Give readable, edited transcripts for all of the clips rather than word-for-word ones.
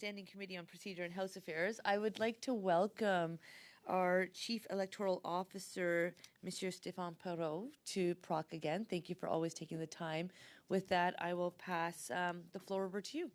Standing Committee on Procedure and House Affairs. I would like to welcome our Chief Electoral Officer, Monsieur Stéphane Perreault, to PROC again. Thank you for always taking the time. With that, I will pass the floor over to you.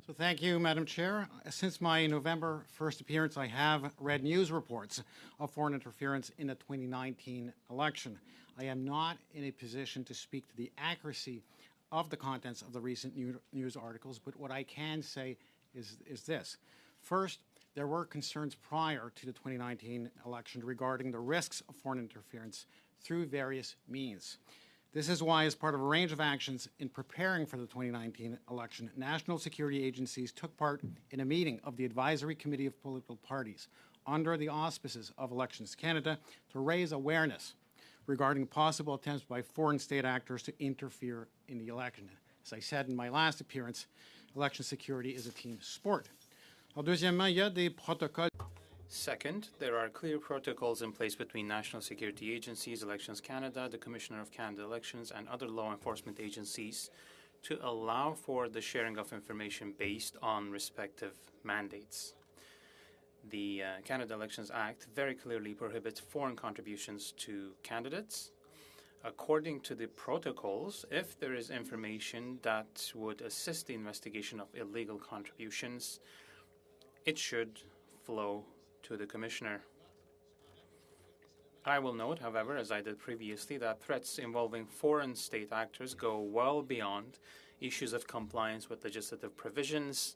So thank you, Madam Chair. Since my November 1st appearance, I have read news reports of foreign interference in the 2019 election. I am not in a position to speak to the accuracy of the contents of the recent news articles, but what I can say is this. First, there were concerns prior to the 2019 election regarding the risks of foreign interference through various means. This is why, as part of a range of actions in preparing for the 2019 election, national security agencies took part in a meeting of the Advisory Committee of Political Parties under the auspices of Elections Canada to raise awareness regarding possible attempts by foreign state actors to interfere in the election. As I said in my last appearance, election security is a team sport. Alors, deuxièmement, il y a des protocoles. Second, there are clear protocols in place between national security agencies, Elections Canada, the Commissioner of Canada Elections, and other law enforcement agencies to allow for the sharing of information based on respective mandates. The Canada Elections Act very clearly prohibits foreign contributions to candidates. According to the protocols, if there is information that would assist the investigation of illegal contributions, it should flow to the Commissioner. I will note, however, as I did previously, that threats involving foreign state actors go well beyond issues of compliance with legislative provisions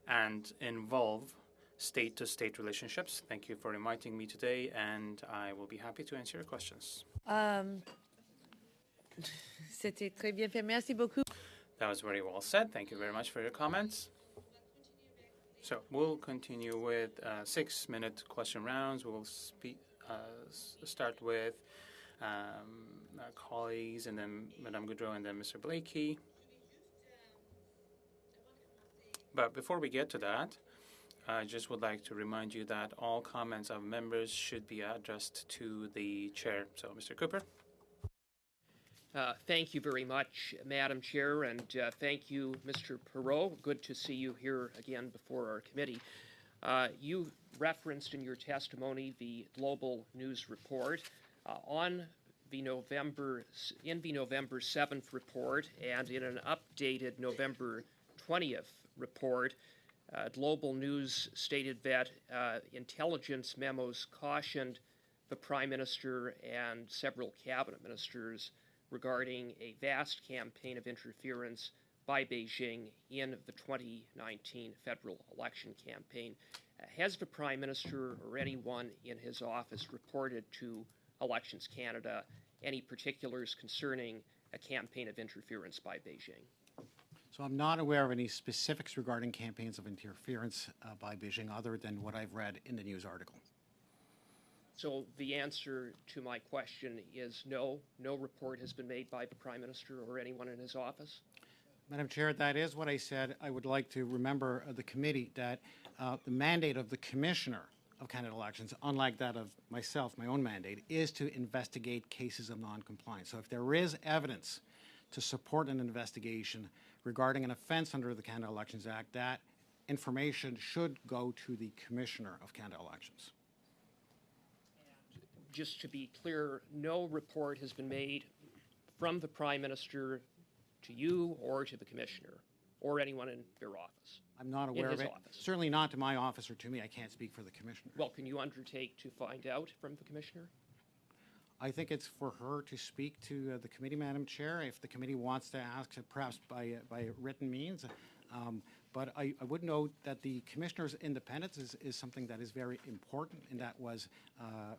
and involve state-to-state relationships. Thank you for inviting me today, and I will be happy to answer your questions. C'était très bien fait. Merci beaucoup. That was very well said. Thank you very much for your comments. So we'll continue with 6-minute question rounds. We'll start with our colleagues, and then Madame Goudreau, and then Mr. Blakey. But before we get to that, I just would like to remind you that all comments of members should be addressed to the chair. So, Mr. Cooper. Thank you very much, Madam Chair, and thank you, Mr. Perreault. Good to see you here again before our committee. You referenced in your testimony the Global News Report. In the November 7th report and in an updated November 20th report, Global News stated that intelligence memos cautioned the Prime Minister and several cabinet ministers regarding a vast campaign of interference by Beijing in the 2019 federal election campaign. Has the Prime Minister or anyone in his office reported to Elections Canada any particulars concerning a campaign of interference by Beijing? So I'm not aware of any specifics regarding campaigns of interference by Beijing other than what I've read in the news article. So the answer to my question is no. No report has been made by the Prime Minister or anyone in his office? Madam Chair, that is what I said. I would like to remember the committee that the mandate of the Commissioner of Canada Elections, unlike that of myself, my own mandate, is to investigate cases of non-compliance. So if there is evidence to support an investigation regarding an offence under the Canada Elections Act, that information should go to the Commissioner of Canada Elections. Just to be clear, no report has been made from the Prime Minister to you or to the Commissioner or anyone in your office? I'm not aware of it. Office. Certainly not to my office or to me. I can't speak for the Commissioner. Well, can you undertake to find out from the Commissioner? I think it's for her to speak to the committee, Madam Chair, if the committee wants to ask, perhaps by written means. But I would note that the Commissioner's independence is something that is very important, and that was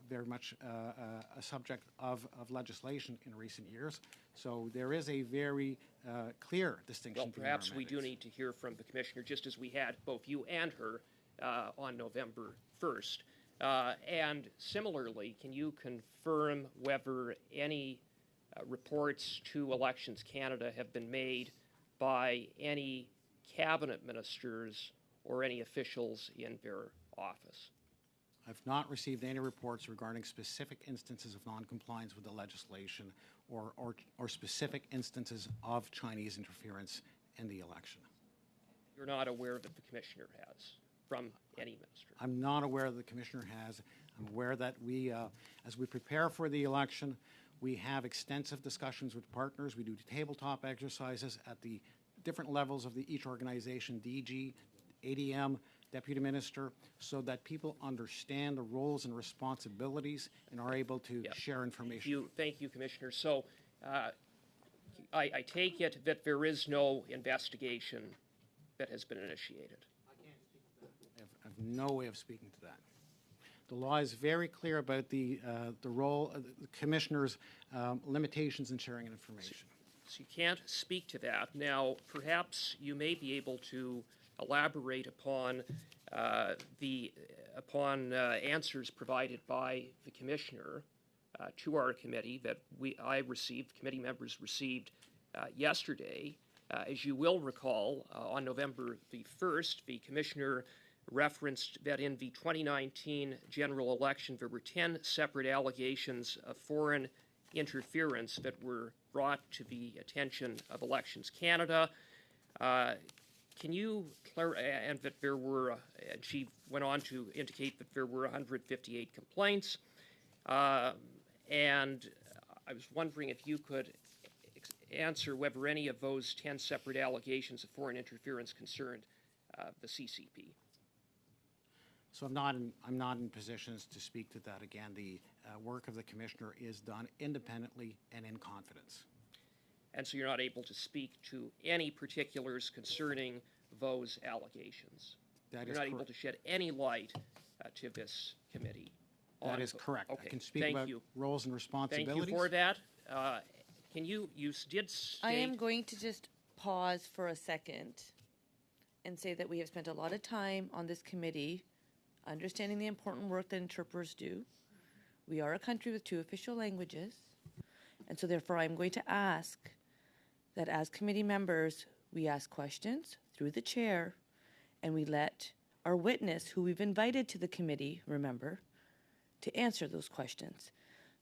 very much a subject of legislation in recent years. So there is a very clear distinction. Well, perhaps we do need to hear from the Commissioner, just as we had both you and her on November 1st. And similarly, can you confirm whether any reports to Elections Canada have been made by any cabinet ministers or any officials in their office? I've not received any reports regarding specific instances of non-compliance with the legislation or specific instances of Chinese interference in the election. You're not aware that the Commissioner has from any minister? I'm not aware that the Commissioner has. I'm aware that we, as we prepare for the election, we have extensive discussions with partners. We do tabletop exercises at the different levels of each organization, DG, ADM, Deputy Minister, so that people understand the roles and responsibilities and are able to share information. Thank you, Commissioner. So I take it that there is no investigation that has been initiated. I have no way of speaking to that. The law is very clear about the role of the Commissioner's limitations in sharing information. So you can't speak to that. Now, perhaps you may be able to elaborate upon answers provided by the Commissioner to our committee that committee members received yesterday. As you will recall, on November the 1st, the Commissioner referenced that in the 2019 general election, there were 10 separate allegations of foreign interference that were brought to the attention of Elections Canada. Can you clarify, and that there were, and she went on to indicate that there were 158 complaints, and I was wondering if you could answer whether any of those 10 separate allegations of foreign interference concerned the CCP. So I'm not in positions to speak to that. Again, the work of the Commissioner is done independently and in confidence. And so you're not able to speak to any particulars concerning those allegations. You're not able to shed any light to this committee. That is correct. Okay. I can speak about roles and responsibilities. Thank you for that. You did state... I am going to just pause for a second and say that we have spent a lot of time on this committee understanding the important work that interpreters do. We are a country with 2 official languages, and so therefore I'm going to ask that as committee members, we ask questions through the chair, and we let our witness, who we've invited to the committee, remember, to answer those questions.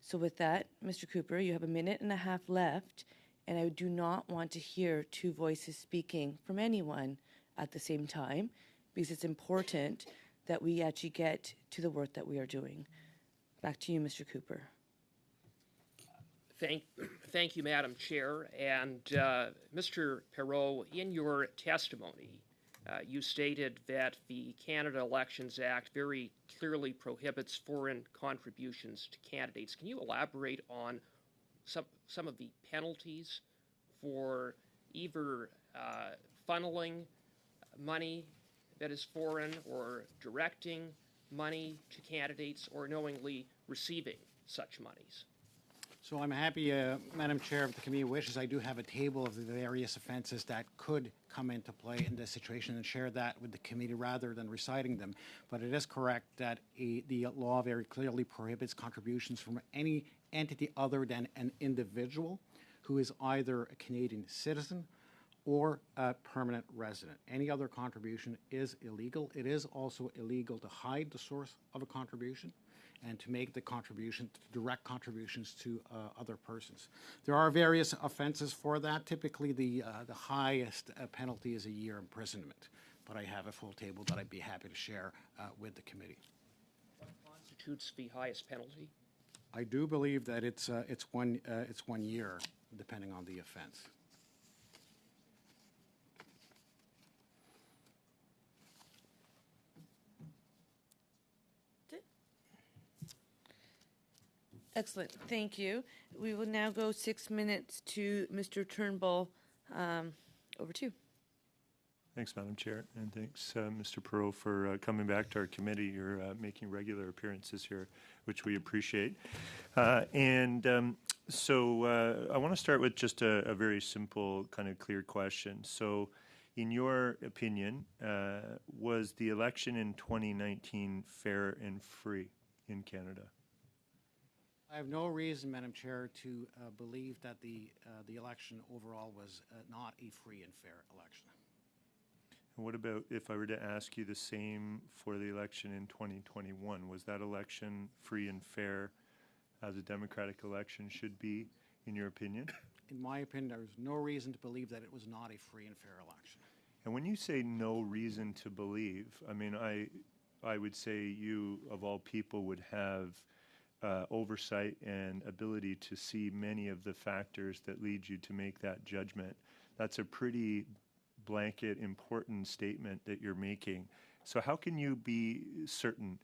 So with that, Mr. Cooper, you have 1.5 minutes left, and I do not want to hear 2 voices speaking from anyone at the same time, because it's important that we actually get to the work that we are doing. Back to you, Mr. Cooper. Thank you, Madam Chair. And Mr. Perreault, in your testimony, you stated that the Canada Elections Act very clearly prohibits foreign contributions to candidates. Can you elaborate on some of the penalties for either funneling money that is foreign or directing money to candidates or knowingly receiving such monies? So I'm happy, Madam Chair, if the committee wishes, I do have a table of the various offenses that could come into play in this situation and share that with the committee rather than reciting them. But it is correct that the law very clearly prohibits contributions from any entity other than an individual who is either a Canadian citizen or a permanent resident. Any other contribution is illegal. It is also illegal to hide the source of a contribution and to make the contribution, direct contributions to other persons. There are various offenses for that. Typically, the highest penalty is a year imprisonment, but I have a full table that I'd be happy to share with the committee. What constitutes the highest penalty? I do believe that it's 1 year, depending on the offense. Excellent, thank you. We will now go 6 minutes to Mr. Turnbull. Over to you. Thanks, Madam Chair, and thanks, Mr. Perreault, for coming back to our committee. You're making regular appearances here, which we appreciate. So I want to start with just a very simple, kind of clear question. So in your opinion, was the election in 2019 fair and free in Canada? I have no reason, Madam Chair, to believe that the election overall was not a free and fair election. And what about if I were to ask you the same for the election in 2021? Was that election free and fair as a democratic election should be, in your opinion? In my opinion, there is no reason to believe that it was not a free and fair election. And when you say no reason to believe, I mean, I would say you, of all people, would have oversight and ability to see many of the factors that lead you to make that judgment. That's a pretty blanket, important statement that you're making. So how can you be certain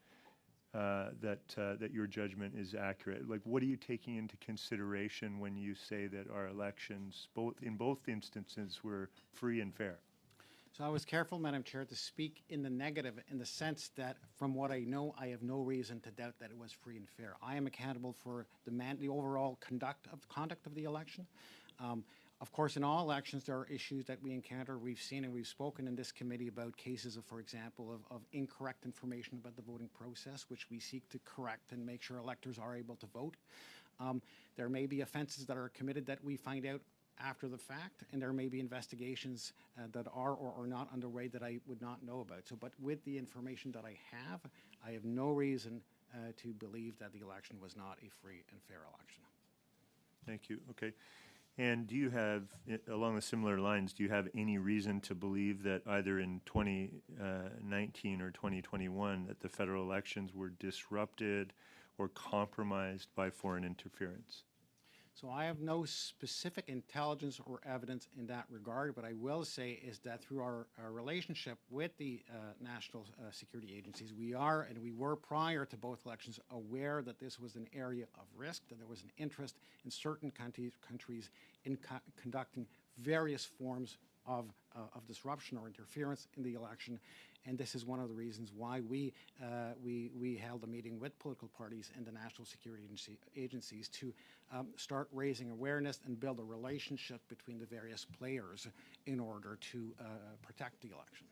that your judgment is accurate? Like, what are you taking into consideration when you say that our elections, in both instances, were free and fair? So I was careful, Madam Chair, to speak in the negative in the sense that from what I know, I have no reason to doubt that it was free and fair. I am accountable for the overall conduct of the election. Of course, in all elections, there are issues that we encounter. We've seen and we've spoken in this committee about cases of, for example, of incorrect information about the voting process, which we seek to correct and make sure electors are able to vote. There may be offenses that are committed that we find out after the fact, and there may be investigations that are or are not underway that I would not know about. So, but with the information that I have no reason to believe that the election was not a free and fair election. Thank you. Okay. And do you have, along the similar lines, do you have any reason to believe that either in 2019 or 2021 that the federal elections were disrupted or compromised by foreign interference? So I have no specific intelligence or evidence in that regard. What I will say is that through our relationship with the national security agencies, we were prior to both elections aware that this was an area of risk, that there was an interest in certain countries in conducting various forms of disruption or interference in the election. And this is one of the reasons why we held a meeting with political parties and the national security agencies to start raising awareness and build a relationship between the various players in order to protect the election.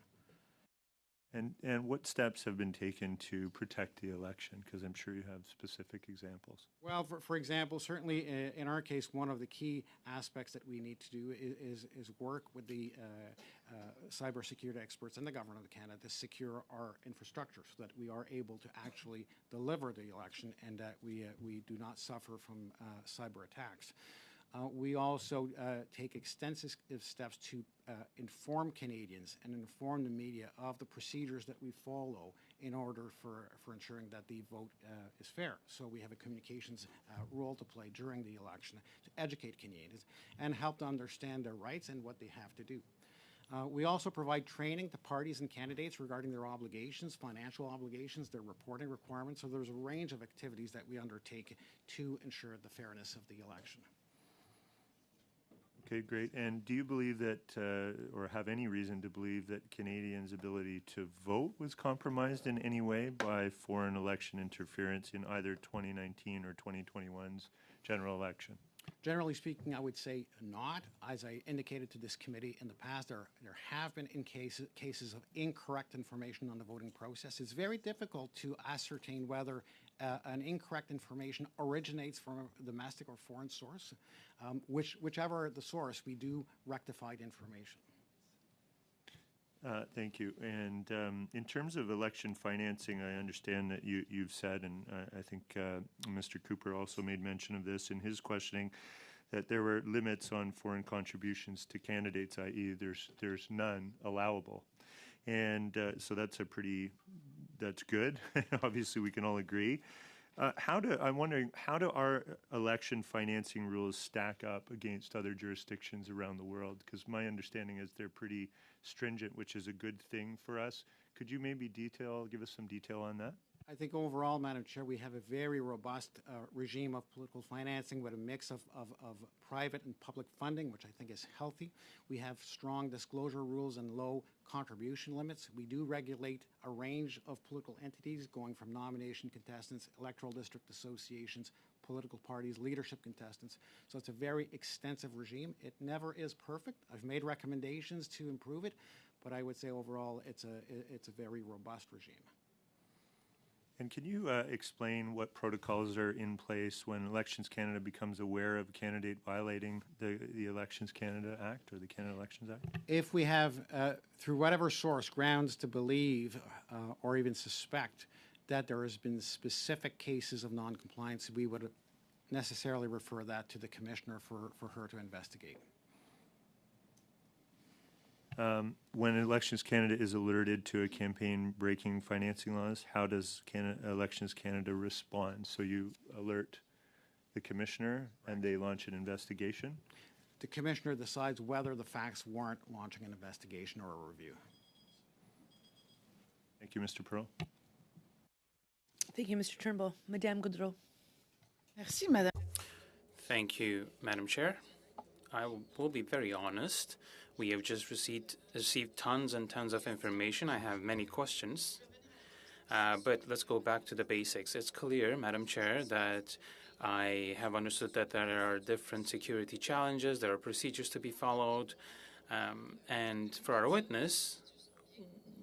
And what steps have been taken to protect the election? Because I'm sure you have specific examples. Well, for example, certainly in our case, one of the key aspects that we need to do is work with the cybersecurity experts and the government of Canada to secure our infrastructure so that we are able to actually deliver the election and that we do not suffer from cyber attacks. We also take extensive steps to inform Canadians and inform the media of the procedures that we follow in order for ensuring that the vote is fair. So we have a communications role to play during the election to educate Canadians and help to understand their rights and what they have to do. We also provide training to parties and candidates regarding their obligations, financial obligations, their reporting requirements. So there's a range of activities that we undertake to ensure the fairness of the election. Okay, great. And do you believe that, or have any reason to believe that Canadians' ability to vote was compromised in any way by foreign election interference in either 2019 or 2021's general election? Generally speaking, I would say not. As I indicated to this committee in the past, there have been cases of incorrect information on the voting process. It's very difficult to ascertain whether an incorrect information originates from a domestic or foreign source. Whichever the source, we do rectified information. Thank you. And in terms of election financing, I understand that you've said, and I think Mr. Cooper also made mention of this in his questioning, that there were limits on foreign contributions to candidates, i.e. there's none allowable. And so that's good. Obviously, we can all agree. I'm wondering, how do our election financing rules stack up against other jurisdictions around the world? Because my understanding is they're pretty stringent, which is a good thing for us. Could you maybe give us some detail on that? I think overall, Madam Chair, we have a very robust regime of political financing with a mix of private and public funding, which I think is healthy. We have strong disclosure rules and low contribution limits. We do regulate a range of political entities going from nomination contestants, electoral district associations, political parties, leadership contestants. So it's a very extensive regime. It never is perfect. I've made recommendations to improve it, but I would say overall it's a very robust regime. And can you explain what protocols are in place when Elections Canada becomes aware of a candidate violating the Elections Canada Act or the Canada Elections Act? If we have, through whatever source, grounds to believe or even suspect that there has been specific cases of noncompliance, we would necessarily refer that to the Commissioner for her to investigate. When Elections Canada is alerted to a campaign breaking financing laws, how does Elections Canada respond? So you alert the commissioner and they launch an investigation? The commissioner decides whether the facts warrant launching an investigation or a review. Thank you, Mr. Perot. Thank you, Mr. Turnbull. Madame Gaudreau. Merci, Madame. Thank you, Madam Chair. I will be very honest. We have just received tons and tons of information. I have many questions. But let's go back to the basics. It's clear, Madam Chair, that I have understood that there are different security challenges, there are procedures to be followed, and for our witness,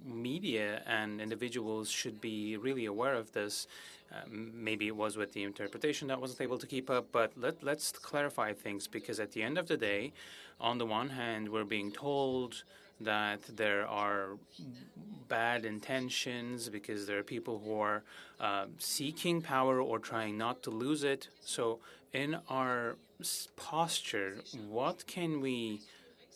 media and individuals should be really aware of this. Maybe it was with the interpretation that wasn't able to keep up, but let's clarify things, because at the end of the day, on the one hand, we're being told that there are bad intentions because there are people who are seeking power or trying not to lose it. So in our posture, what can we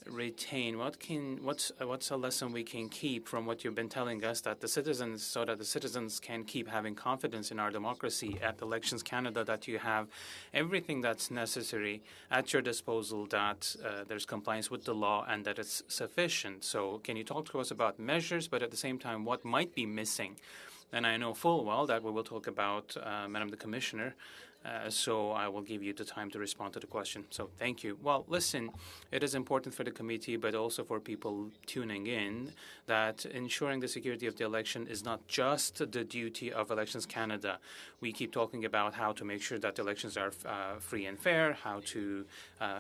retain? What's a lesson we can keep from what you've been telling us, that the citizens, so that the citizens can keep having confidence in our democracy at Elections Canada, that you have everything that's necessary at your disposal, that there's compliance with the law and that it's sufficient. So can you talk to us about measures, but at the same time, what might be missing? And I know full well that we will talk about, Madam the Commissioner, so I will give you the time to respond to the question. So thank you. Well, listen, it is important for the committee, but also for people tuning in, that ensuring the security of the election is not just the duty of Elections Canada. We keep talking about how to make sure that the elections are free and fair, how to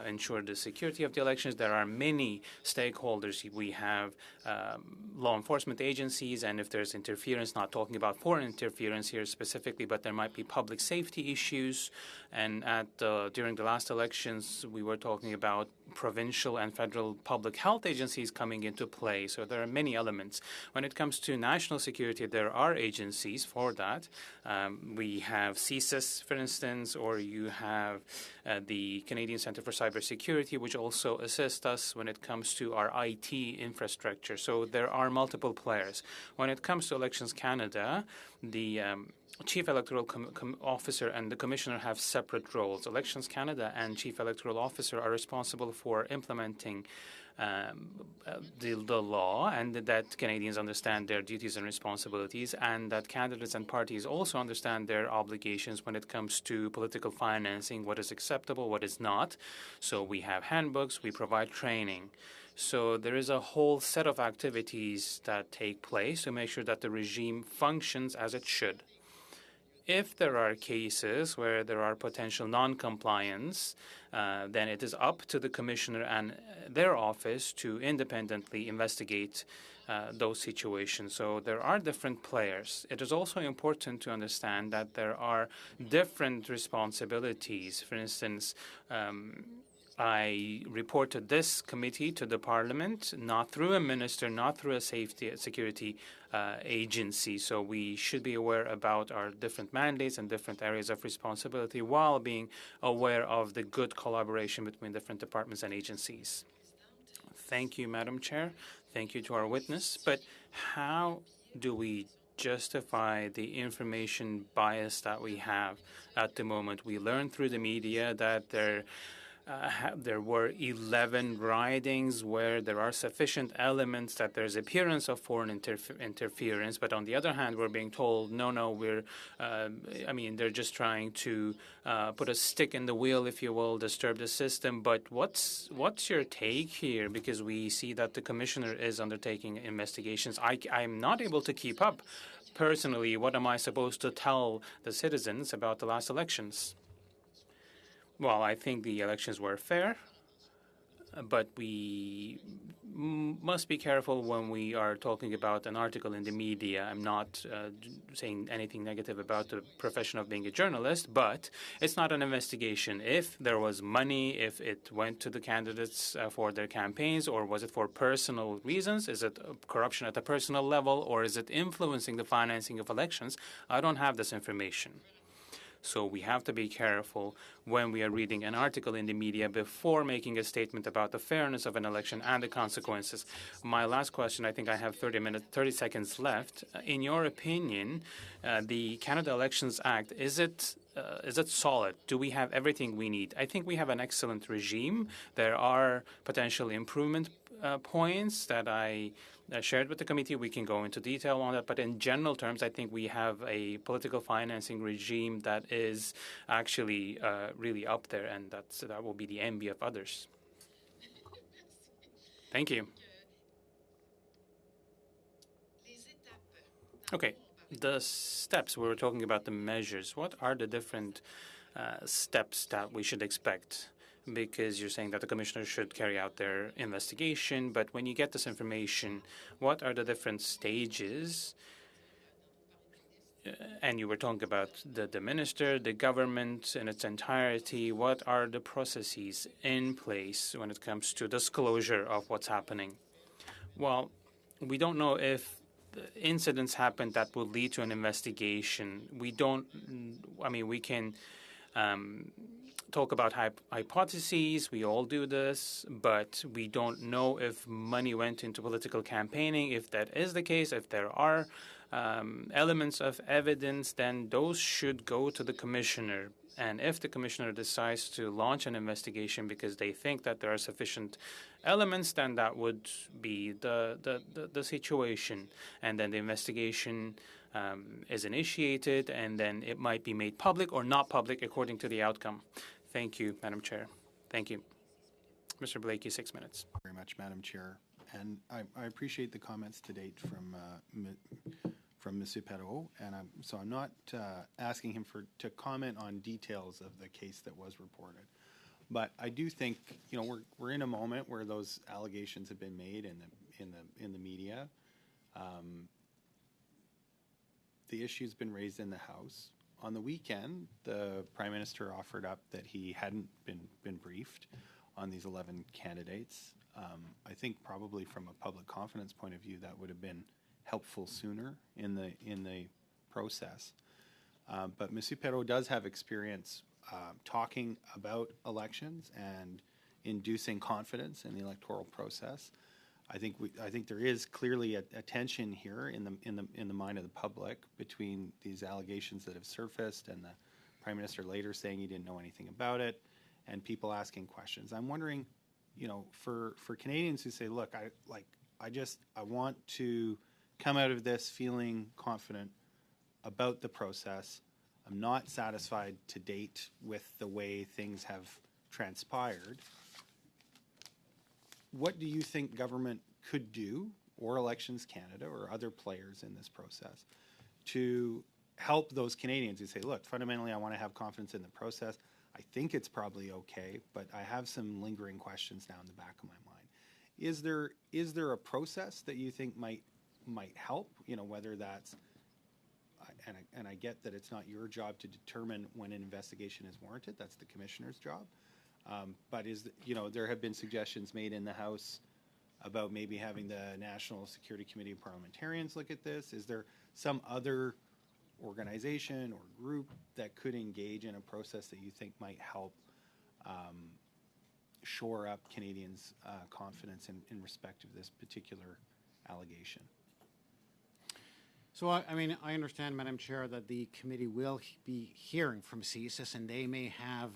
ensure the security of the elections. There are many stakeholders. We have law enforcement agencies, and if there's interference, not talking about foreign interference here specifically, but there might be public safety issues. And during the last elections, we were talking about provincial and federal public health agencies coming into play. So there are many elements. When it comes to national security, there are agencies for that. We have CSIS, for instance, or you have the Canadian Centre for Cybersecurity, which also assists us when it comes to our IT infrastructure. So there are multiple players. When it comes to Elections Canada, the Chief Electoral Officer and the Commissioner have separate roles. Elections Canada and Chief Electoral Officer are responsible for implementing the law, and that Canadians understand their duties and responsibilities, and that candidates and parties also understand their obligations when it comes to political financing, what is acceptable, what is not. So we have handbooks, we provide training. So there is a whole set of activities that take place to make sure that the regime functions as it should. If there are cases where there are potential non-compliance, then it is up to the Commissioner and their office to independently investigate those situations. So there are different players. It is also important to understand that there are different responsibilities. For instance, I reported this committee to the Parliament, not through a minister, not through a security agency. So we should be aware about our different mandates and different areas of responsibility while being aware of the good collaboration between different departments and agencies. Thank you, Madam Chair. Thank you to our witness. But how do we justify the information bias that we have at the moment? We learned through the media that there were 11 ridings where there are sufficient elements that there's appearance of foreign interference, but on the other hand, we're being told, no, they're just trying to put a stick in the wheel, if you will, disturb the system. But what's your take here? Because we see that the Commissioner is undertaking investigations. I'm not able to keep up. Personally, what am I supposed to tell the citizens about the last elections? Well, I think the elections were fair, but we must be careful when we are talking about an article in the media. I'm not saying anything negative about the profession of being a journalist, but it's not an investigation. If there was money, if it went to the candidates for their campaigns, or was it for personal reasons? Is it corruption at a personal level, or is it influencing the financing of elections? I don't have this information. So we have to be careful when we are reading an article in the media before making a statement about the fairness of an election and the consequences. My last question, I think I have 30 seconds left. In your opinion, the Canada Elections Act, is it solid? Do we have everything we need? I think we have an excellent regime. There are potential improvement points that I shared with the committee. We can go into detail on that. But in general terms, I think we have a political financing regime that is actually really up there, and that will be the envy of others. Thank you. Okay, the steps, we were talking about the measures. What are the different steps that we should expect? Because you're saying that the commissioner should carry out their investigation, but when you get this information, what are the different stages? And you were talking about the minister, the government in its entirety. What are the processes in place when it comes to disclosure of what's happening? Well, we don't know if incidents happen that will lead to an investigation. We don't, I mean, we can talk about hypotheses. We all do this, but we don't know if money went into political campaigning. If that is the case, if there are elements of evidence, then those should go to the commissioner. And if the commissioner decides to launch an investigation because they think that there are sufficient elements, then that would be the situation. And then the investigation is initiated, and then it might be made public or not public according to the outcome. Thank you, Madam Chair. Thank you. Mr. Blakey, 6 minutes. Very much, Madam Chair. And I appreciate the comments to date from Monsieur Perreault, and so I'm not asking him to comment on details of the case that was reported. But I do think, you know, we're in a moment where those allegations have been made in the media. The issue's been raised in the House. On the weekend, the Prime Minister offered up that he hadn't been briefed on these 11 candidates. I think probably from a public confidence point of view, that would have been helpful sooner in the process. But Monsieur Perreault does have experience talking about elections and inducing confidence in the electoral process. I think there is clearly a tension here in the mind of the public between these allegations that have surfaced and the Prime Minister later saying he didn't know anything about it, and people asking questions. I'm wondering, you know, for Canadians who say, look, I want to come out of this feeling confident about the process. I'm not satisfied to date with the way things have transpired. What do you think government could do, or Elections Canada, or other players in this process, to help those Canadians who say, look, fundamentally I want to have confidence in the process. I think it's probably okay, but I have some lingering questions now in the back of my mind. Is there a process that you think might help? You know, whether that's, and I get that it's not your job to determine when an investigation is warranted. That's the commissioner's job. But there have been suggestions made in the House about maybe having the National Security Committee of Parliamentarians look at this. Is there some other organization or group that could engage in a process that you think might help shore up Canadians' confidence in respect of this particular allegation? So, I mean, I understand, Madam Chair, that the committee will be hearing from CSIS, and they may have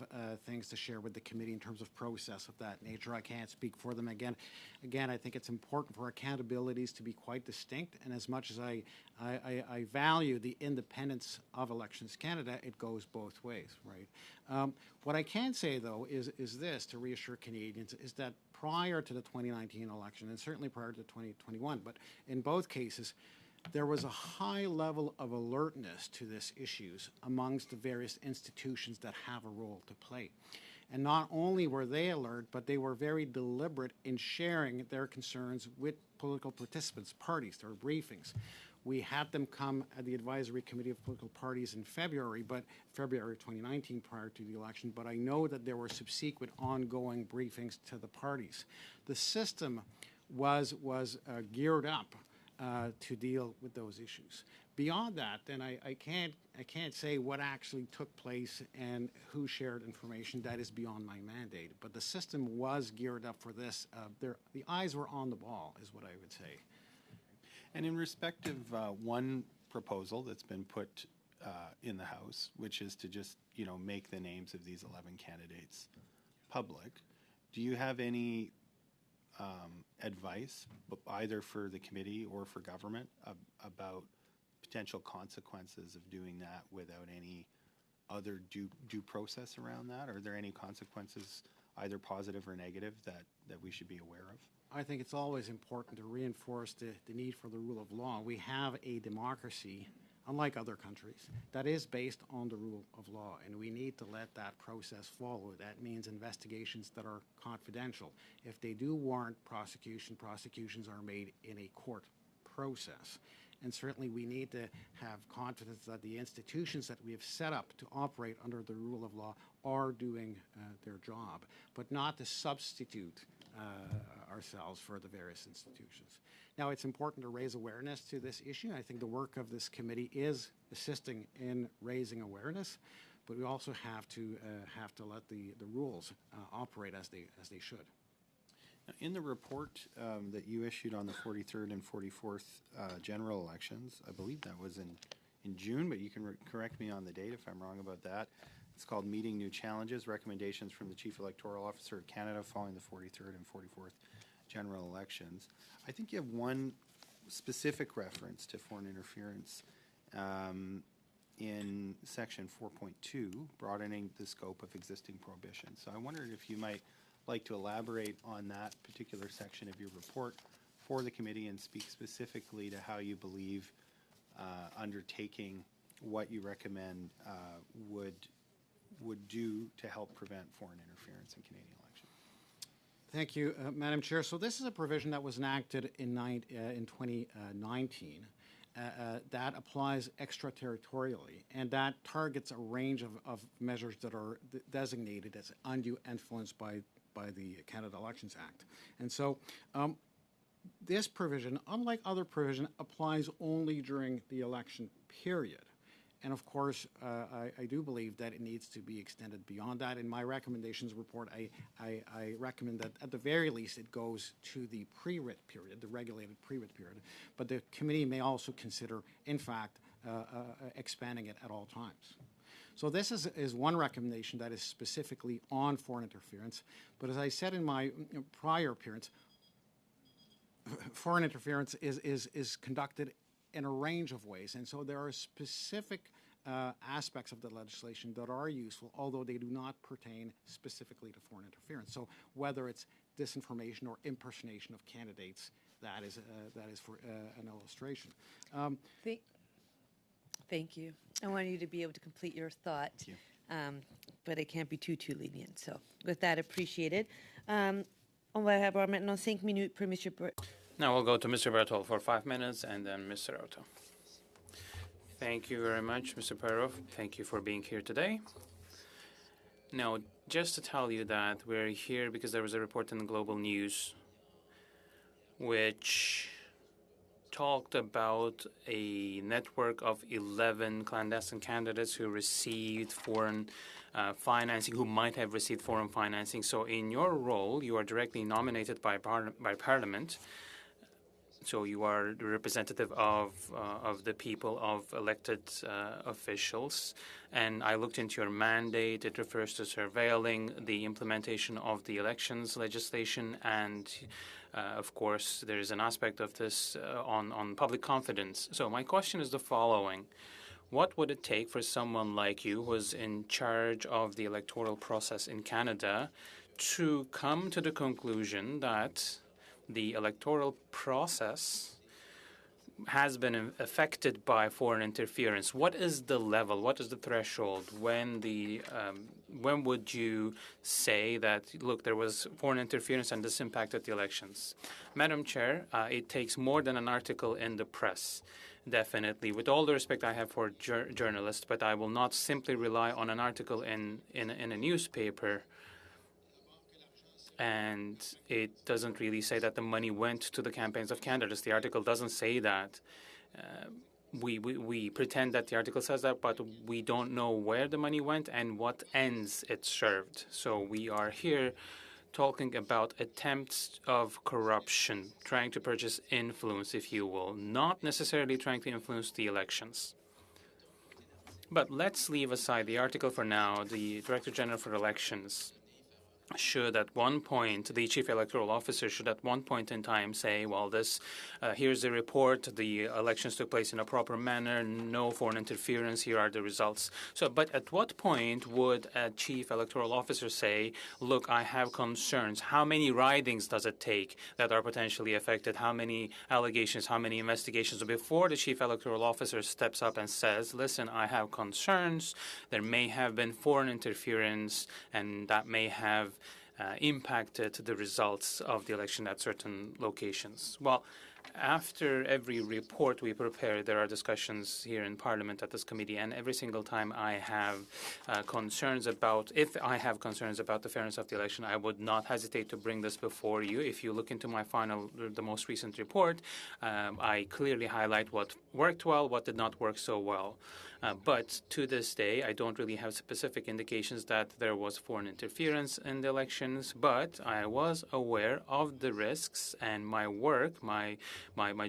things to share with the committee in terms of process of that nature. I can't speak for them. Again, I think it's important for accountabilities to be quite distinct, and as much as I value the independence of Elections Canada, it goes both ways, right? What I can say, though, is this, to reassure Canadians, is that prior to the 2019 election, and certainly prior to 2021, but in both cases, there was a high level of alertness to these issues amongst the various institutions that have a role to play. And not only were they alert, but they were very deliberate in sharing their concerns with political participants, parties, their briefings. We had them come at the Advisory Committee of Political Parties in February 2019, prior to the election, but I know that there were subsequent ongoing briefings to the parties. The system was geared up to deal with those issues. Beyond that, then I can't say what actually took place and who shared information. That is beyond my mandate. But the system was geared up for this. The eyes were on the ball, is what I would say. And in respect of one proposal that's been put in the House, which is to just, make the names of these 11 candidates public, do you have any advice, either for the committee or for government, about potential consequences of doing that without any other due process around that? Are there any consequences, either positive or negative, that we should be aware of? I think it's always important to reinforce the need for the rule of law. We have a democracy, unlike other countries, that is based on the rule of law, and we need to let that process follow. That means investigations that are confidential. If they do warrant prosecution, prosecutions are made in a court process. And certainly we need to have confidence that the institutions that we have set up to operate under the rule of law are doing their job, but not to substitute ourselves for the various institutions. Now, it's important to raise awareness to this issue. I think the work of this committee is assisting in raising awareness, but we also have to let the rules operate as they should. In the report that you issued on the 43rd and 44th general elections, I believe that was in June, but you can correct me on the date if I'm wrong about that. It's called Meeting New Challenges, Recommendations from the Chief Electoral Officer of Canada following the 43rd and 44th general elections. I think you have one specific reference to foreign interference in section 4.2, broadening the scope of existing prohibitions. So I wondered if you might like to elaborate on that particular section of your report for the committee and speak specifically to how you believe undertaking what you recommend would do to help prevent foreign interference in Canadian elections. Thank you, Madam Chair. So this is a provision that was enacted in 2019 that applies extraterritorially, and that targets a range of measures that are designated as undue influence by the Canada Elections Act. And so this provision, unlike other provision, applies only during the election period. And of course, I do believe that it needs to be extended beyond that. In my recommendations report, I recommend that at the very least it goes to the pre-writ period, the regulated pre-writ period. But the committee may also consider, in fact, expanding it at all times. So this is one recommendation that is specifically on foreign interference. But as I said in my prior appearance, foreign interference is conducted in a range of ways. And so there are specific aspects of the legislation that are useful, although they do not pertain specifically to foreign interference. So whether it's disinformation or impersonation of candidates, that is for an illustration. Thank you. I want you to be able to complete your thought, but it can't be too lenient. So with that, appreciated. On va avoir maintenant 5 minutes pour Monsieur. Now we'll go to Mr. Berthold for 5 minutes and then Mr. Otto. Thank you very much, Mr. Perov. Thank you for being here today. Now, just to tell you that we're here because there was a report in the Global News which talked about a network of 11 clandestine candidates who received foreign financing, who might have received foreign financing. So in your role, you are directly nominated by Parliament. So you are the representative of the people, of elected officials. And I looked into your mandate. It refers to surveilling the implementation of the elections legislation. And, of course, there is an aspect of this on public confidence. So my question is the following. What would it take for someone like you, who is in charge of the electoral process in Canada, to come to the conclusion that the electoral process has been affected by foreign interference? What is the level? What is the threshold? When would you say that, look, there was foreign interference and this impacted the elections? Madam Chair, it takes more than an article in the press. Definitely. With all the respect I have for journalists, but I will not simply rely on an article in a newspaper. And it doesn't really say that the money went to the campaigns of candidates. The article doesn't say that. we pretend that the article says that, but we don't know where the money went and what ends it served. So we are here talking about attempts of corruption, trying to purchase influence, if you will, not necessarily trying to influence the elections. But let's leave aside the article for now. The Director General for Elections should at one point, the chief electoral officer should at one point in time say, well, here's the report, the elections took place in a proper manner, no foreign interference, here are the results. So, but at what point would a chief electoral officer say, look, I have concerns. How many ridings does it take that are potentially affected? How many allegations, how many investigations? Before the chief electoral officer steps up and says, listen, I have concerns, there may have been foreign interference, and that may have impacted the results of the election at certain locations. Well, after every report we prepare, there are discussions here in Parliament at this committee, and every single time I have concerns about, if I have concerns about the fairness of the election, I would not hesitate to bring this before you. If you look into my the most recent report, I clearly highlight what worked well, what did not work so well. But to this day, I don't really have specific indications that there was foreign interference in the elections, but I was aware of the risks, and my work, my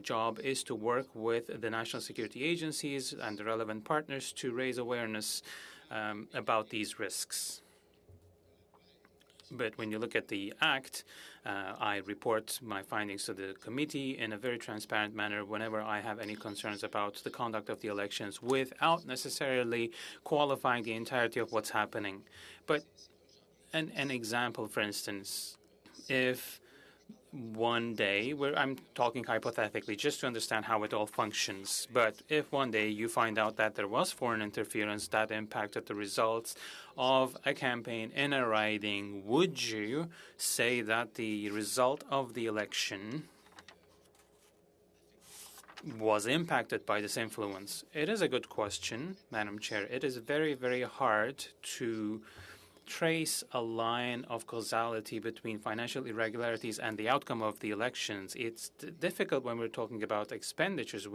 job is to work with the national security agencies and the relevant partners to raise awareness about these risks. But when you look at the Act, I report my findings to the committee in a very transparent manner whenever I have any concerns about the conduct of the elections without necessarily qualifying the entirety of what's happening. But an example, for instance, if one day, I'm talking hypothetically just to understand how it all functions, but if one day you find out that there was foreign interference that impacted the results of a campaign in a riding, would you say that the result of the election was impacted by this influence? It is a good question, Madam Chair. It is very, very hard to trace a line of causality between financial irregularities and the outcome of the elections. It's difficult when we're talking about expenditures.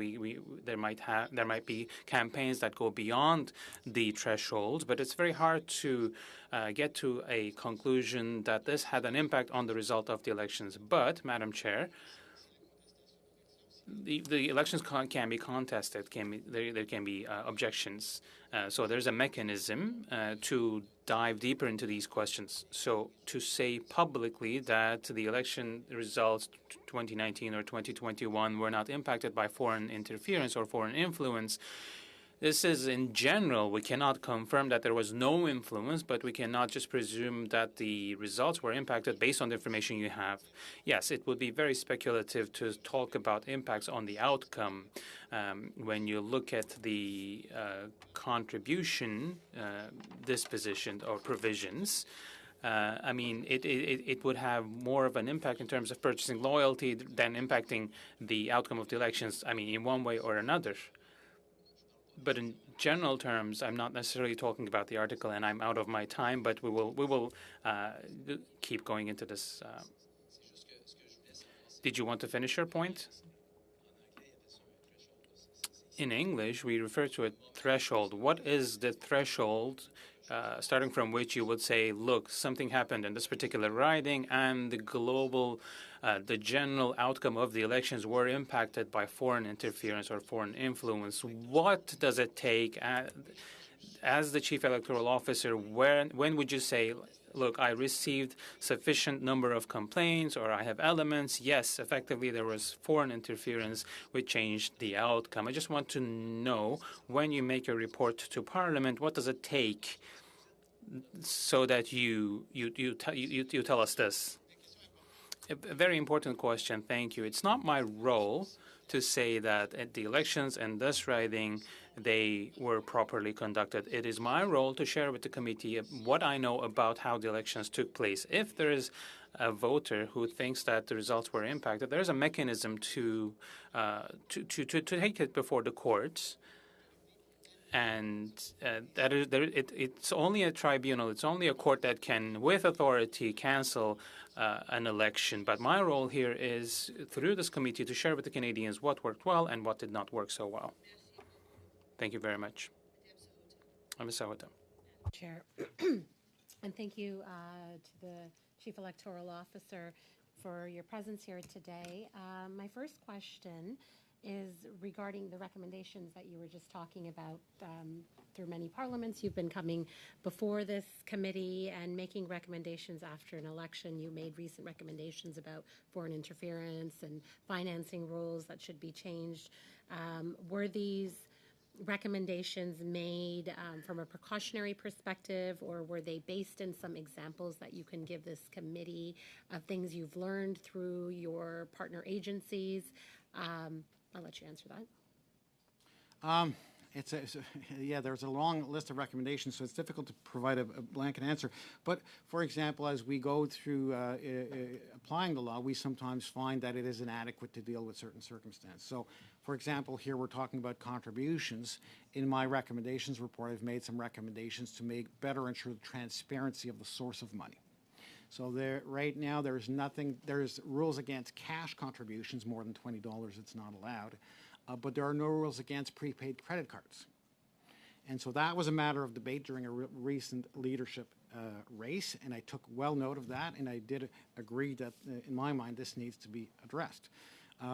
There might be campaigns that go beyond the threshold, but it's very hard to get to a conclusion that this had an impact on the result of the elections. But, Madam Chair, the elections can be contested. There can be objections. So there's a mechanism to dive deeper into these questions. So to say publicly that the election results 2019 or 2021 were not impacted by foreign interference or foreign influence, this is in general. We cannot confirm that there was no influence, but we cannot just presume that the results were impacted based on the information you have. Yes, it would be very speculative to talk about impacts on the outcome. When you look at the contribution disposition or provisions, I mean, it would have more of an impact in terms of purchasing loyalty than impacting the outcome of the elections, I mean, in one way or another. But in general terms, I'm not necessarily talking about the article, and I'm out of my time, but we will keep going into this. Did you want to finish your point? In English, we refer to a threshold. What is the threshold starting from which you would say, look, something happened in this particular riding and the global, the general outcome of the elections were impacted by foreign interference or foreign influence? What does it take as the chief electoral officer? When would you say, look, I received sufficient number of complaints or I have elements? Yes, effectively there was foreign interference which changed the outcome. I just want to know, when you make a report to Parliament, what does it take so that you tell us this? A very important question. Thank you. It's not my role to say that at the elections and this riding, they were properly conducted. It is my role to share with the committee what I know about how the elections took place. If there is a voter who thinks that the results were impacted, there is a mechanism to take it before the courts. And it's only a tribunal, it's only a court that can, with authority, cancel an election. But my role here is, through this committee, to share with the Canadians what worked well and what did not work so well. Thank you very much. Ms. Sahota. Chair. And thank you to the Chief Electoral Officer for your presence here today. My first question is regarding the recommendations that you were just talking about. Through many parliaments, you've been coming before this committee and making recommendations after an election. You made recent recommendations about foreign interference and financing rules that should be changed. Were these recommendations made from a precautionary perspective, or were they based in some examples that you can give this committee of things you've learned through your partner agencies? I'll let you answer that. Yeah, there's a long list of recommendations, so it's difficult to provide a blanket answer. But, for example, as we go through applying the law, we sometimes find that it is inadequate to deal with certain circumstances. So, for example, here we're talking about contributions. In my recommendations report, I've made some recommendations to better ensure the transparency of the source of money. So right now, there's rules against cash contributions, more than $20, it's not allowed. But there are no rules against prepaid credit cards. And so that was a matter of debate during a recent leadership race, and I took well note of that, and I did agree that, in my mind, this needs to be addressed.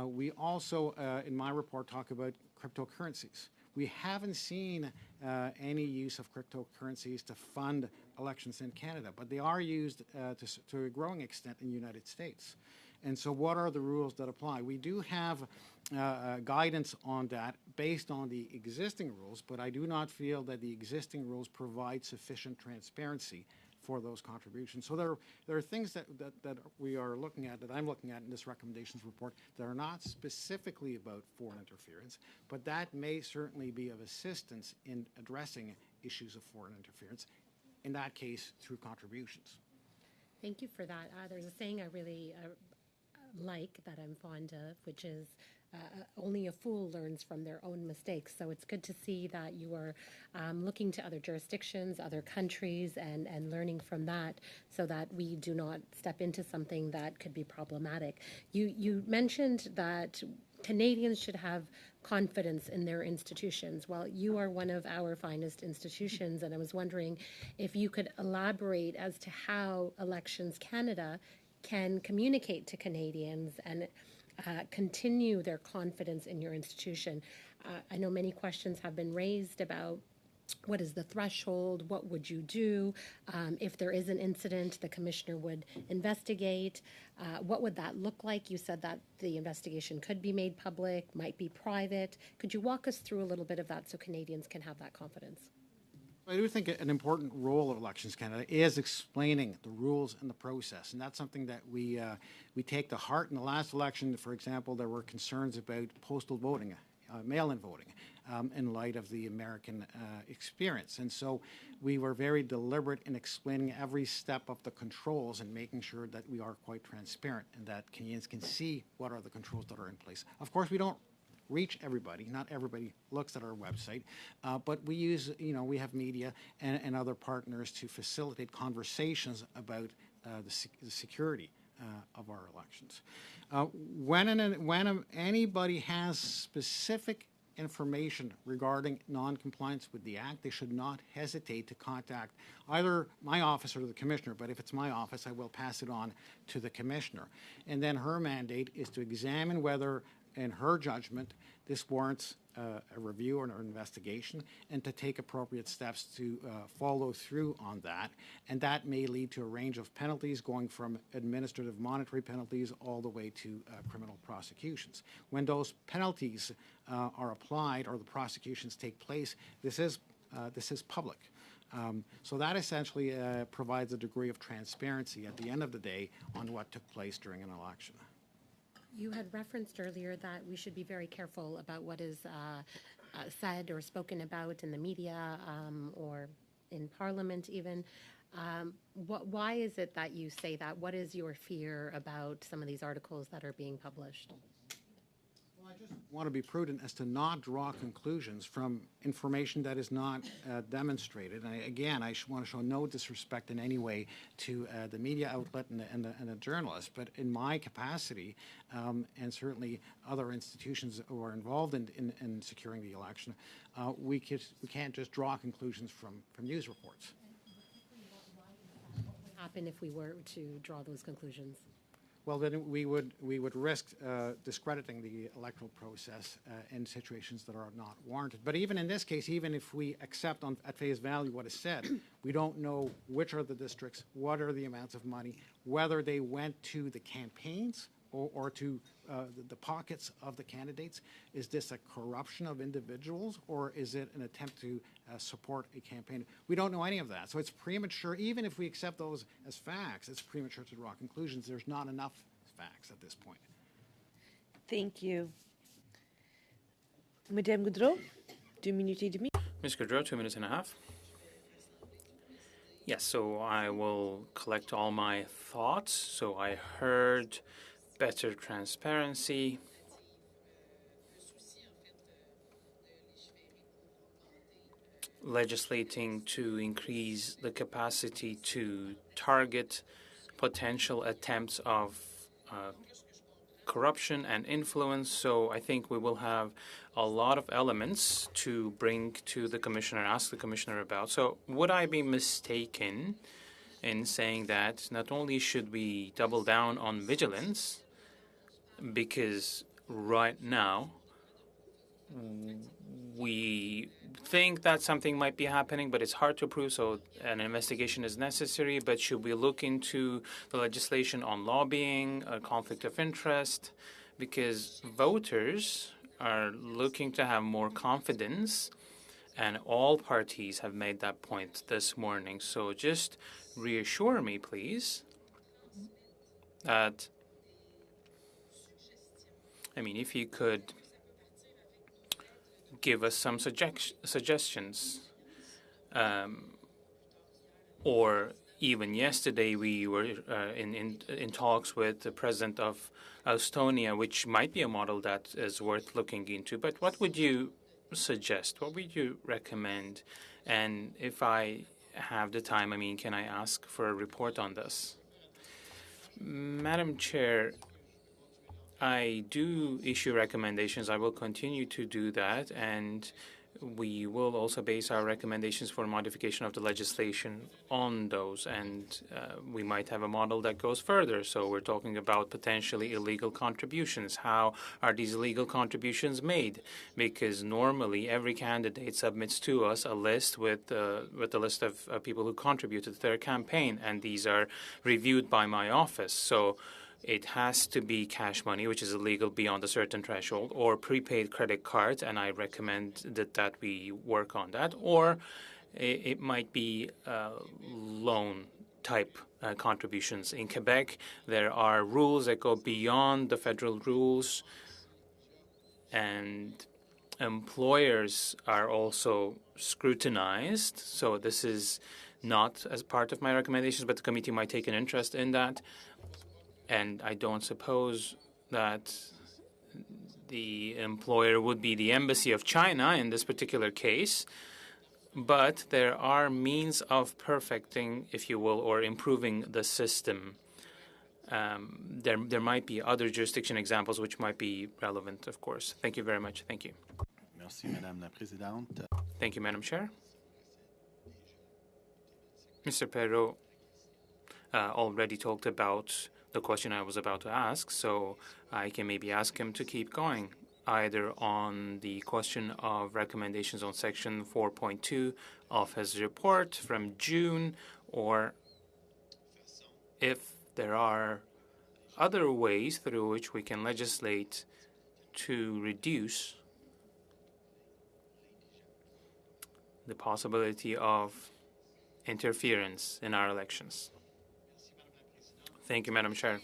We also, in my report, talk about cryptocurrencies. We haven't seen any use of cryptocurrencies to fund elections in Canada, but they are used to a growing extent in the United States. And so what are the rules that apply? We do have guidance on that based on the existing rules, but I do not feel that the existing rules provide sufficient transparency for those contributions. So there are things that we are looking at, that I'm looking at in this recommendations report, that are not specifically about foreign interference, but that may certainly be of assistance in addressing issues of foreign interference, in that case through contributions. Thank you for that. There's a saying I really like, that I'm fond of, which is only a fool learns from their own mistakes. So it's good to see that you are looking to other jurisdictions, other countries, and learning from that, so that we do not step into something that could be problematic. You mentioned that Canadians should have confidence in their institutions. Well, you are one of our finest institutions, and I was wondering if you could elaborate as to how Elections Canada can communicate to Canadians and continue their confidence in your institution. I know many questions have been raised about what is the threshold, what would you do if there is an incident the commissioner would investigate, what would that look like? You said that the investigation could be made public, might be private. Could you walk us through a little bit of that so Canadians can have that confidence? I do think an important role of Elections Canada is explaining the rules and the process, and that's something that we take to heart. In the last election, for example, there were concerns about postal voting, mail-in voting, in light of the American experience. And so we were very deliberate in explaining every step of the controls and making sure that we are quite transparent and that Canadians can see what are the controls that are in place. Of course, we don't reach everybody. Not everybody looks at our website, but we use, we have media and other partners to facilitate conversations about the security of our elections. When anybody has specific information regarding non-compliance with the Act, they should not hesitate to contact either my office or the Commissioner, but if it's my office, I will pass it on to the Commissioner. And then her mandate is to examine whether, in her judgment, this warrants a review or an investigation, and to take appropriate steps to follow through on that. And that may lead to a range of penalties, going from administrative monetary penalties all the way to criminal prosecutions. When those penalties are applied or the prosecutions take place, this is public. So that essentially provides a degree of transparency at the end of the day on what took place during an election. You had referenced earlier that we should be very careful about what is said or spoken about in the media or in Parliament even. Why is it that you say that? What is your fear about some of these articles that are being published? Well, Want to be prudent as to not draw conclusions from information that is not demonstrated. And again, I want to show no disrespect in any way to the media outlet and the journalists, but in my capacity, and certainly other institutions who are involved in securing the election, we can't just draw conclusions from news reports. What would happen if we were to draw those conclusions? Well, then we would risk discrediting the electoral process in situations that are not warranted. But even in this case, even if we accept at face value what is said, we don't know which are the districts, what are the amounts of money, whether they went to the campaigns or to the pockets of the candidates. Is this a corruption of individuals, or is it an attempt to support a campaign? We don't know any of that. So it's premature. Even if we accept those as facts, it's premature to draw conclusions. There's not enough facts at this point. Thank you. Madame Goudreau, 2 minutes et demi. Ms. Goudreau, 2 minutes and a half. Yes, so I will collect all my thoughts. So I heard better transparency, legislating to increase the capacity to target potential attempts of corruption and influence. So I think we will have a lot of elements to bring to the commissioner, ask the commissioner about. So would I be mistaken in saying that not only should we double down on vigilance, because right now we think that something might be happening, but it's hard to prove, so an investigation is necessary. But should we look into the legislation on lobbying, conflict of interest, because voters are looking to have more confidence, and all parties have made that point this morning. So just reassure me, please, that, if you could give us some suggestions. Or even yesterday we were in talks with the president of Estonia, which might be a model that is worth looking into. But what would you suggest? What would you recommend? And if I have the time, can I ask for a report on this? Madam Chair, I do issue recommendations. I will continue to do that, and we will also base our recommendations for modification of the legislation on those, and we might have a model that goes further. So we're talking about potentially illegal contributions. How are these illegal contributions made? Because normally every candidate submits to us a list with the list of people who contributed to their campaign, and these are reviewed by my office. So it has to be cash money, which is illegal beyond a certain threshold, or prepaid credit cards, and I recommend that we work on that. Or it might be loan-type contributions. In Quebec, there are rules that go beyond the federal rules, and employers are also scrutinized. So this is not as part of my recommendations, but the committee might take an interest in that. And I don't suppose that the employer would be the Embassy of China in this particular case, but there are means of perfecting, if you will, or improving the system. There might be other jurisdiction examples which might be relevant, of course. Thank you very much. Thank you. Merci, Madame la Présidente. Thank you, Madam Chair. Mr. Perrault already talked about the question I was about to ask, so I can maybe ask him to keep going, either on the question of recommendations on Section 4.2 of his report from June, or if there are other ways through which we can legislate to reduce the possibility of interference in our elections. Thank you, Madam Chair.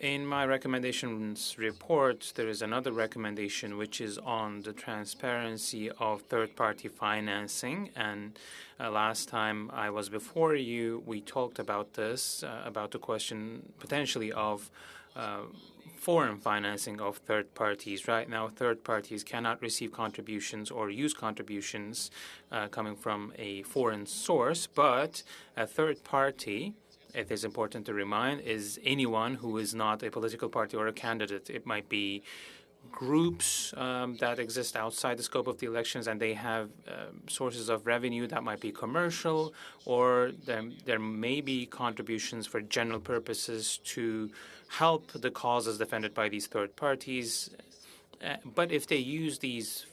In my recommendations report, there is another recommendation which is on the transparency of third-party financing. And last time I was before you, we talked about this, about the question potentially of foreign financing of third parties. Right now, third parties cannot receive contributions or use contributions coming from a foreign source, but a third party, it is important to remind, is anyone who is not a political party or a candidate. It might be groups that exist outside the scope of the elections, and they have sources of revenue that might be commercial, or there may be contributions for general purposes to help the causes defended by these third parties. But if they use these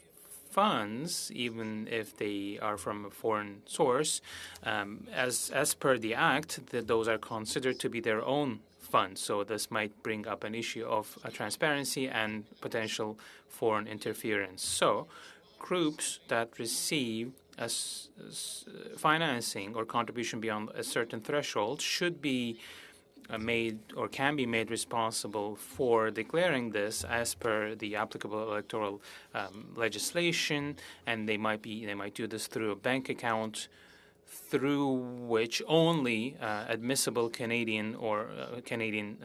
funds, even if they are from a foreign source, as per the Act, those are considered to be their own funds. So this might bring up an issue of transparency and potential foreign interference. So groups that receive financing or contribution beyond a certain threshold should be made or can be made responsible for declaring this as per the applicable electoral legislation, and they might do this through a bank account through which only admissible Canadian or Canadian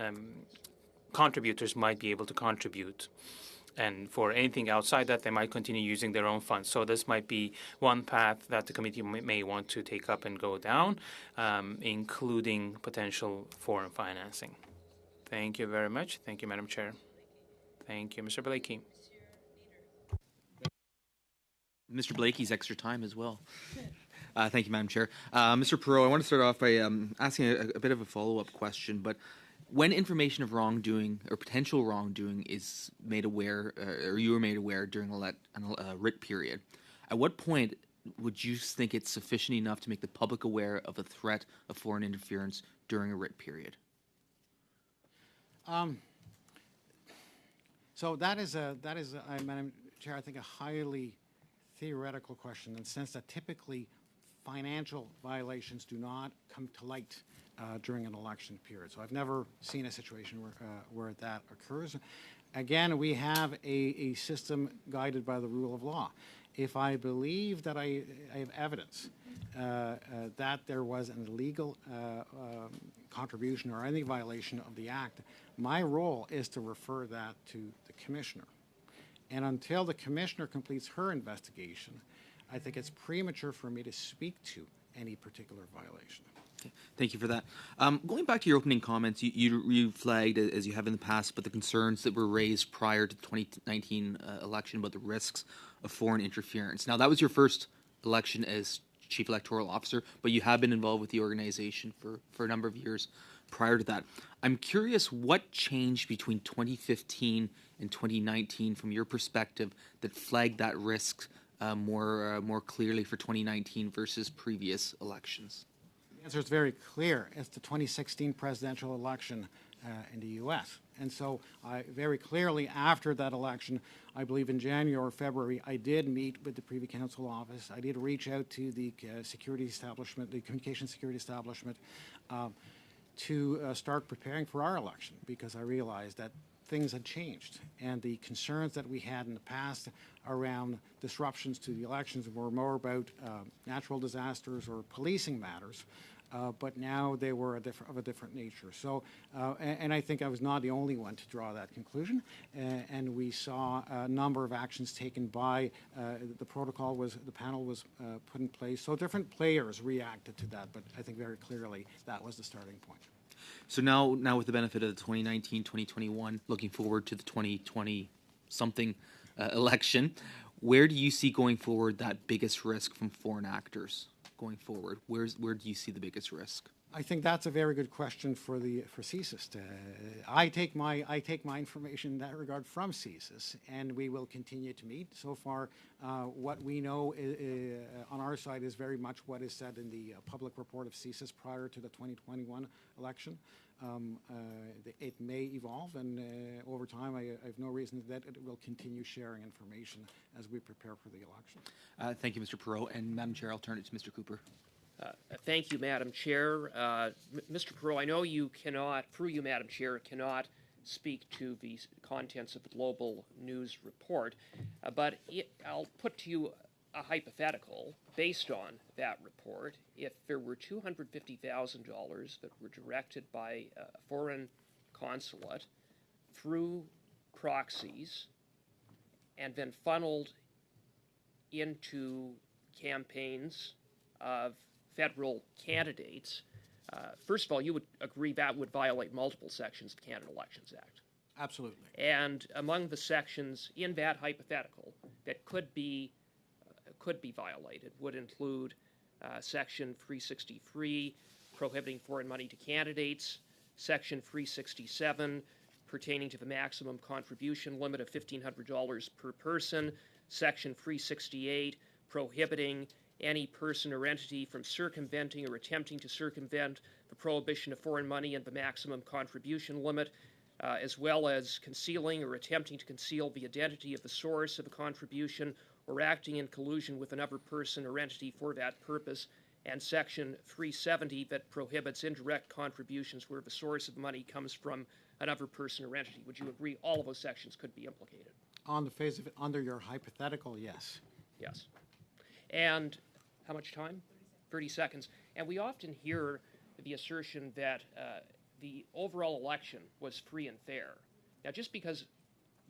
contributors might be able to contribute. And for anything outside that, they might continue using their own funds. So this might be one path that the committee may want to take up and go down, including potential foreign financing. Thank you very much. Thank you, Madam Chair. Thank you, Mr. Blakey. Mr. Blakey's extra time as well. Thank you, Madam Chair. Mr. Perreault, I want to start off by asking a bit of a follow-up question, but when information of wrongdoing or potential wrongdoing is made aware, or you were made aware during a writ period, at what point would you think it's sufficient enough to make the public aware of a threat of foreign interference during a writ period? So that is, Madam Chair, I think a highly theoretical question in the sense that typically financial violations do not come to light during an election period. So I've never seen a situation where that occurs. Again, we have a system guided by the rule of law. If I believe that I have evidence that there was an illegal contribution or any violation of the Act, my role is to refer that to the Commissioner. And until the Commissioner completes her investigation, I think it's premature for me to speak to any particular violation. Okay. Thank you for that. Going back to your opening comments, you flagged, as you have in the past, but the concerns that were raised prior to the 2019 election about the risks of foreign interference. Now, that was your first election as Chief Electoral Officer, but you have been involved with the organization for a number of years prior to that. I'm curious what changed between 2015 and 2019 from your perspective that flagged that risk more clearly for 2019 versus previous elections? The answer is very clear. It's the 2016 presidential election in the U.S. And so very clearly after that election, I believe in January or February, I did meet with the Privy Council office. I did reach out to the security establishment, the communication security establishment, to start preparing for our election, because I realized that things had changed, and the concerns that we had in the past around disruptions to the elections were more about natural disasters or policing matters, but now they were of a different nature. So, and I think I was not the only one to draw that conclusion, and we saw a number of actions taken by the panel was put in place. So different players reacted to that, but I think very clearly that was the starting point. So now with the benefit of the 2019, 2021, looking forward to the 2020 something election, where do you see going forward that biggest risk from foreign actors going forward? Where do you see the biggest risk? I think that's a very good question for CSIS. I take my information in that regard from CSIS, and we will continue to meet. So far, what we know on our side is very much what is said in the public report of CSIS prior to the 2021 election. It may evolve, and over time, I have no reason that it will continue sharing information as we prepare for the election. Thank you, Mr. Perreault. And Madam Chair, I'll turn it to Mr. Cooper. Thank you, Madam Chair. Mr. Perreault, I know you cannot, through you, Madam Chair, cannot speak to the contents of the Global News report, but I'll put to you a hypothetical based on that report. If there were $250,000 that were directed by a foreign consulate through proxies and then funneled into campaigns of federal candidates, first of all, you would agree that would violate multiple sections of the Canada Elections Act. Absolutely. And among the sections in that hypothetical that could be violated would include Section 363, prohibiting foreign money to candidates, Section 367, pertaining to the maximum contribution limit of $1,500 per person, Section 368, prohibiting any person or entity from circumventing or attempting to circumvent the prohibition of foreign money and the maximum contribution limit, as well as concealing or attempting to conceal the identity of the source of a contribution or acting in collusion with another person or entity for that purpose, and Section 370 that prohibits indirect contributions where the source of money comes from another person or entity. Would you agree all of those sections could be implicated? On the face of it, under your hypothetical, yes. Yes. And how much time? 30 seconds. And we often hear the assertion that the overall election was free and fair. Now, just because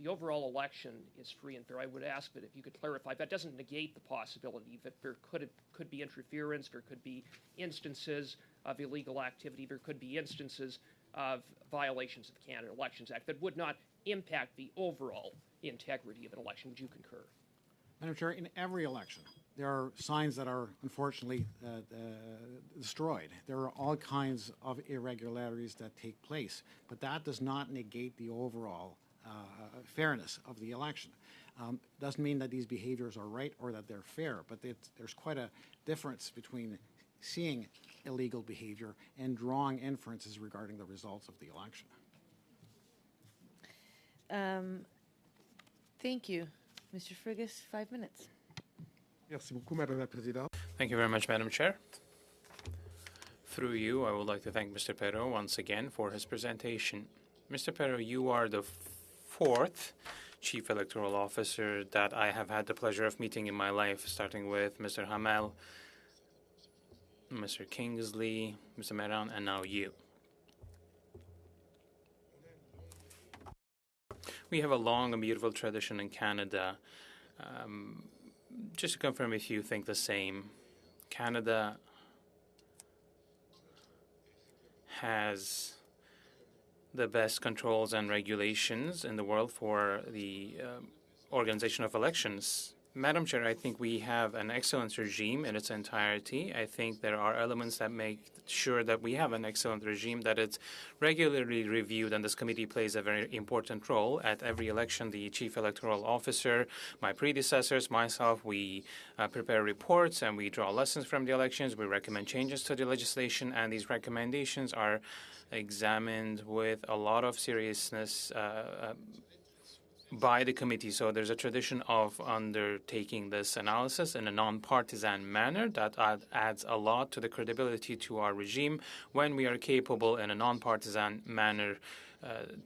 the overall election is free and fair, I would ask that if you could clarify, that doesn't negate the possibility that there could be interference, there could be instances of illegal activity, there could be instances of violations of the Canada Elections Act that would not impact the overall integrity of an election. Would you concur? Madam Chair, in every election, there are signs that are unfortunately destroyed. There are all kinds of irregularities that take place, but that does not negate the overall fairness of the election. Doesn't mean that these behaviors are right or that they're fair, but there's quite a difference between seeing illegal behavior and drawing inferences regarding the results of the election. Thank you. Mr. Fergus, 5 minutes. Thank you very much, Madam Chair. Through you, I would like to thank Mr. Perrault once again for his presentation. Mr. Perrault, you are the fourth Chief Electoral Officer that I have had the pleasure of meeting in my life, starting with Mr. Hamel, Mr. Kingsley, Mr. Meran, and now you. We have a long and beautiful tradition in Canada. Just to confirm if you think the same, Canada has the best controls and regulations in the world for the organization of elections. Madam Chair, I think we have an excellent regime in its entirety. I think there are elements that make sure that we have an excellent regime, that it's regularly reviewed, and this committee plays a very important role. At every election, the Chief Electoral Officer, my predecessors, myself, we prepare reports and we draw lessons from the elections. We recommend changes to the legislation, and these recommendations are examined with a lot of seriousness by the committee. So there's a tradition of undertaking this analysis in a non-partisan manner that adds a lot to the credibility to our regime when we are capable in a non-partisan manner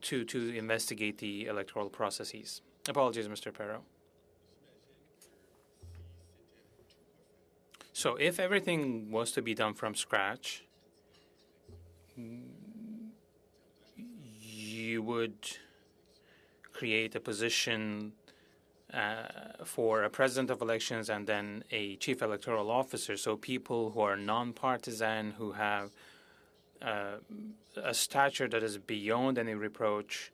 to investigate the electoral processes. Apologies, Mr. Perrault. So if everything was to be done from scratch, you would create a position for a president of elections and then a chief electoral officer, so people who are non-partisan, who have a stature that is beyond any reproach,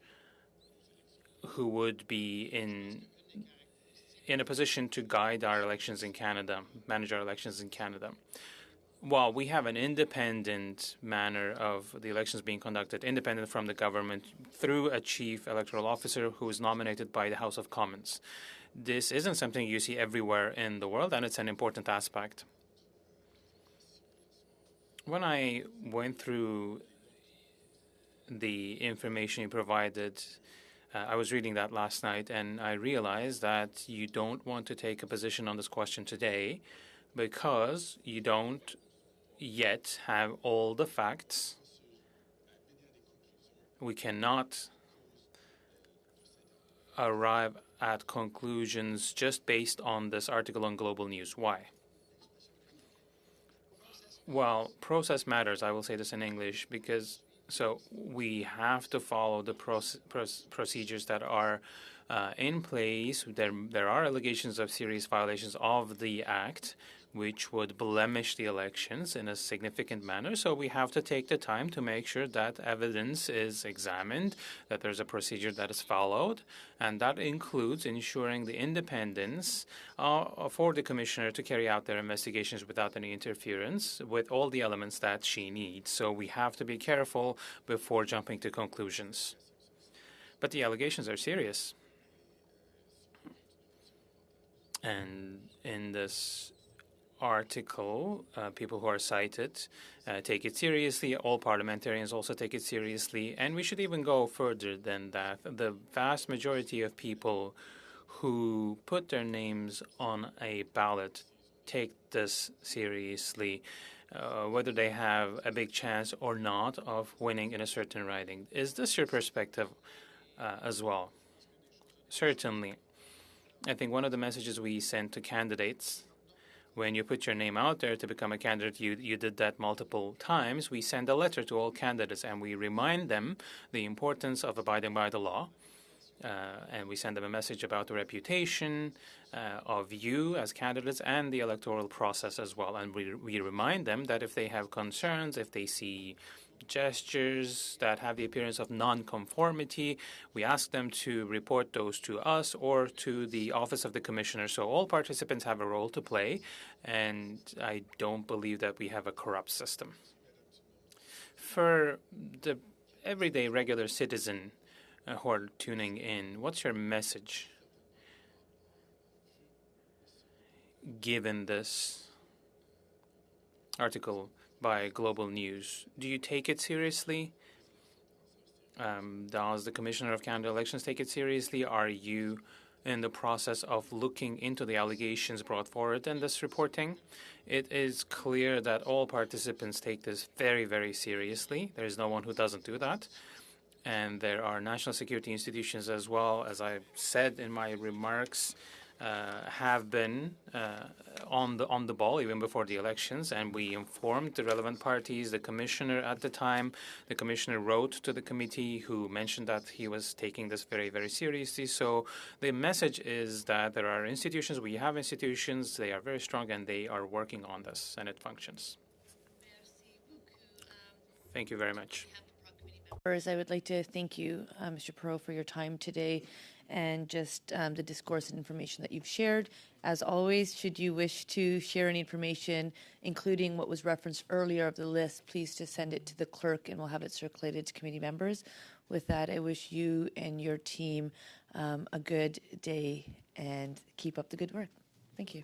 who would be in a position to guide our elections in Canada, manage our elections in Canada. While we have an independent manner of the elections being conducted, independent from the government, through a chief electoral officer who is nominated by the House of Commons. This isn't something you see everywhere in the world, and it's an important aspect. When I went through the information you provided, I was reading that last night, and I realized that you don't want to take a position on this question today because you don't yet have all the facts. We cannot arrive at conclusions just based on this article on Global News. Why? Well, process matters. I will say this in English because So we have to follow the procedures that are in place. There are allegations of serious violations of the Act, which would blemish the elections in a significant manner. So we have to take the time to make sure that evidence is examined, that there's a procedure that is followed, and that includes ensuring the independence for the commissioner to carry out their investigations without any interference with all the elements that she needs. So we have to be careful before jumping to conclusions. But the allegations are serious. And in this article, people who are cited take it seriously. All parliamentarians also take it seriously. And we should even go further than that. The vast majority of people who put their names on a ballot take this seriously, whether they have a big chance or not of winning in a certain riding. Is this your perspective as well? Certainly. I think one of the messages we send to candidates when you put your name out there to become a candidate, you did that multiple times. We send a letter to all candidates and we remind them the importance of abiding by the law. And we send them a message about the reputation of you as candidates and the electoral process as well. And we remind them that if they have concerns, if they see gestures that have the appearance of non-conformity, we ask them to report those to us or to the Office of the Commissioner. So all participants have a role to play, and I don't believe that we have a corrupt system. For the everyday regular citizen who are tuning in, what's your message given this article by Global News? Do you take it seriously? Does the Commissioner of Canada Elections take it seriously? Are you in the process of looking into the allegations brought forward in this reporting? It is clear that all participants take this very, very seriously. There is no one who doesn't do that. And there are national security institutions as well, as I said in my remarks, have been on the ball even before the elections, and we informed the relevant parties. The commissioner at the time, the commissioner wrote to the committee who mentioned that he was taking this very, very seriously. So the message is that there are institutions, we have institutions, they are very strong, and they are working on this, and it functions. Thank you very much. I would like to thank you, Mr. Perot, for your time today and just the discourse and information that you've shared. As always, should you wish to share any information, including what was referenced earlier of the list, please just send it to the clerk and we'll have it circulated to committee members. With that, I wish you and your team a good day and keep up the good work. Thank you.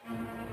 Everyone.